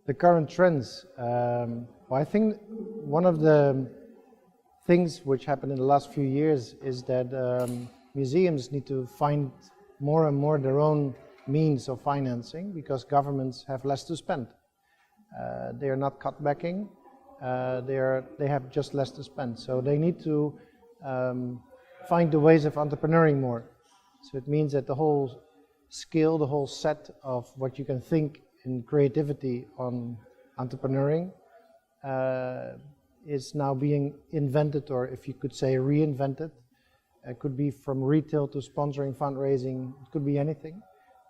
The current trends. Well, I think one of the things which happened in the last few years is that museums need to find more and more their own means of financing because governments have less to spend. They are not cutbacking. They have just less to spend. So they need to find the ways of entrepreneuring more. So it means that the whole skill, the whole set of what you can think in creativity on entrepreneuring is now being invented, or if you could say reinvented. It could be from retail to sponsoring, fundraising, it could be anything.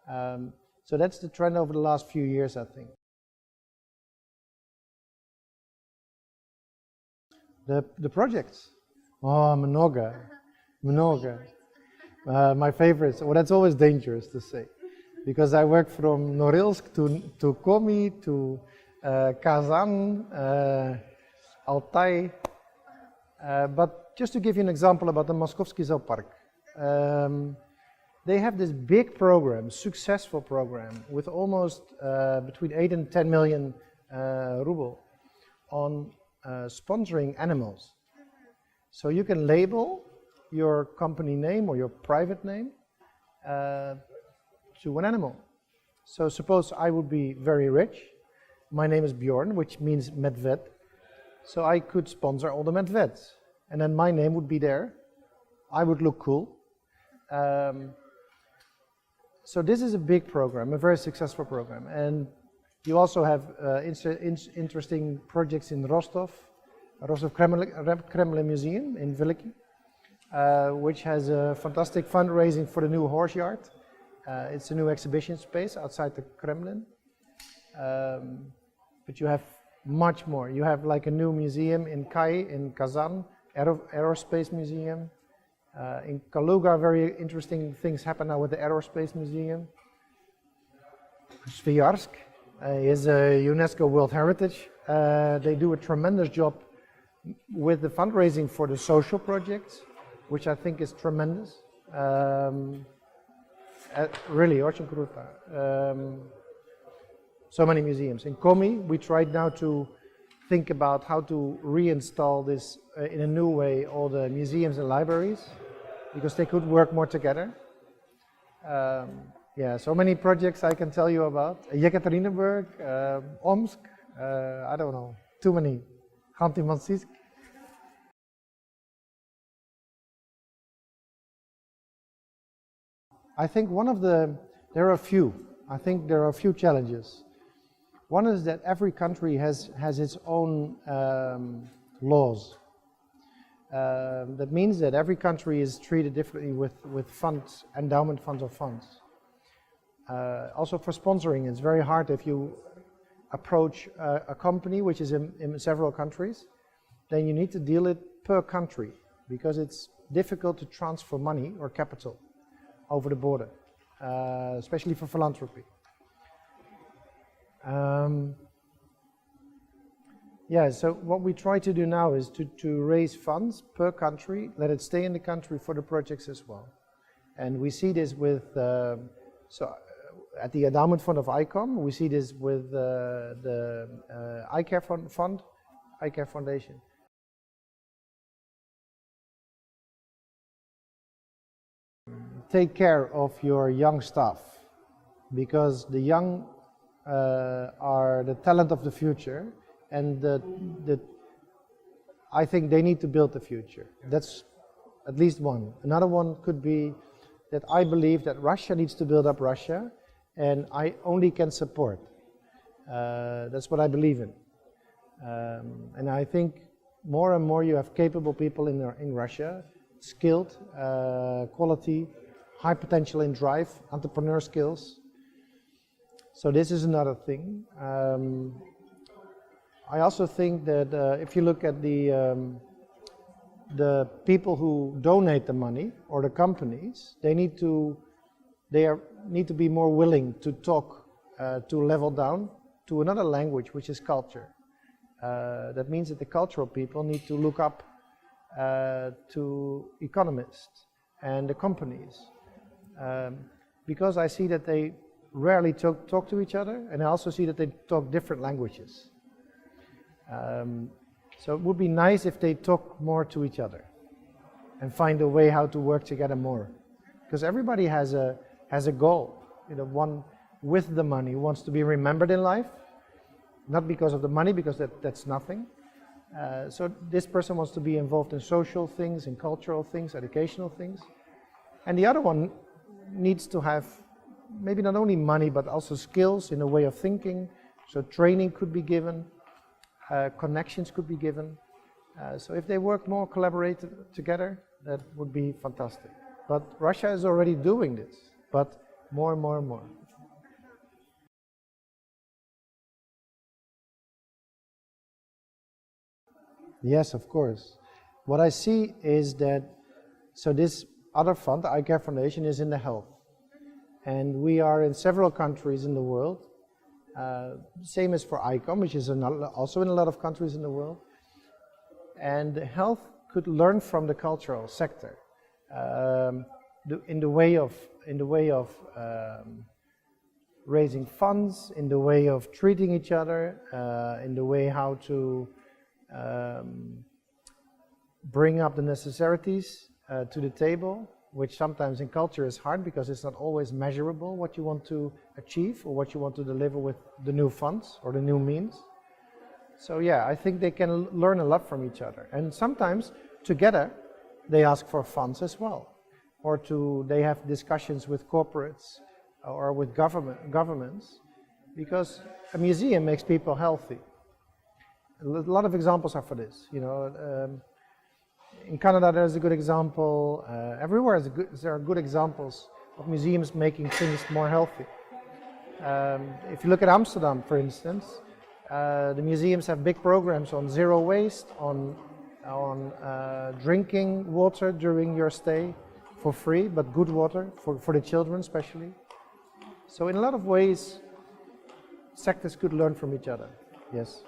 So that's the trend over the last few years, I think. The projects, oh, mnogo. My favorites, well, that's always dangerous to say, because I work from Norilsk to Komi to Kazan, Altai. But just to give you an example about the Moskovsky Zoo Park, they have this big program, successful program, with almost between 8 and 10 million ruble on sponsoring animals. So you can label your company name or your private name to an animal. So suppose I would be very rich. My name is Bjorn, which means medved. So I could sponsor all the medveds. And then my name would be there. I would look cool. So this is a big program, a very successful program. And you also have interesting projects in Rostov Kremlin Museum in Veliki, which has a fantastic fundraising for the new horse yard. It's a new exhibition space outside the Kremlin. But you have much more. You have like a new museum in Kai, in Kazan, aerospace museum. In Kaluga, very interesting things happen now with the aerospace museum. Sviarsk is a UNESCO World Heritage. They do a tremendous job with the fundraising for the social projects, which I think is tremendous. Really, очень круто. So many museums. In Komi, we tried now to think about how to reinstall this in a new way, all the museums and libraries, because they could work more together. Yeah, so many projects I can tell you about. Yekaterinburg, Omsk, I don't know, too many. Khanty-Mansiysk. I think there are a few. I think there are a few challenges. One is that every country has its own laws. That means that every country is treated differently with funds, endowment funds or funds. Also for sponsoring, it's very hard if you approach a company which is in several countries, then you need to deal it per country, because it's difficult to transfer money or capital over the border, especially for philanthropy. Yeah, so what we try to do now is to raise funds per country, let it stay in the country for the projects as well. And we see this with, so at the endowment fund of ICOM, we see this with the iCare fund, iCare Foundation. Take care of your young staff, because the young are the talent of the future, and I think they need to build the future. That's at least one. Another one could be that I believe that Russia needs to build up Russia, and I only can support. That's what I believe in. And I think more and more you have capable people in Russia, skilled, quality, high potential in drive, entrepreneur skills. So this is another thing. I also think that if you look at the people who donate the money, or the companies, they need to be more willing to talk, to level down to another language, which is culture. That means that the cultural people need to look up to economists and the companies, because I see that they rarely talk to each other, and I also see that they talk different languages. So it would be nice if they talk more to each other and find a way how to work together more, because everybody has a goal. You know, one with the money wants to be remembered in life, not because of the money, because that's nothing. So this person wants to be involved in social things, in cultural things, educational things, and the other one needs to have maybe not only money but also skills in a way of thinking. So training could be given, connections could be given. So if they work more, collaborate together, that would be fantastic. But Russia is already doing this, but more and more and more. Yes, of course. What I see is that, so this other fund, the iCare Foundation, is in the health. And we are in several countries in the world. Same as for ICOM, which is also in a lot of countries in the world. And health could learn from the cultural sector in the way of raising funds, in the way of treating each other, in the way how to bring up the necessities to the table, which sometimes in culture is hard because it's not always measurable what you want to achieve or what you want to deliver with the new funds or the new means. So yeah, I think they can learn a lot from each other. And sometimes together they ask for funds as well, or they have discussions with corporates or with governments, because a museum makes people healthy. A lot of examples are for this. You know, in Canada there's a good example. Everywhere there are good examples of museums making things more healthy. If you look at Amsterdam, for instance, the museums have big programs on zero waste, on drinking water during your stay for free, but good water for the children especially. So in a lot of ways, sectors could learn from each other. Yes.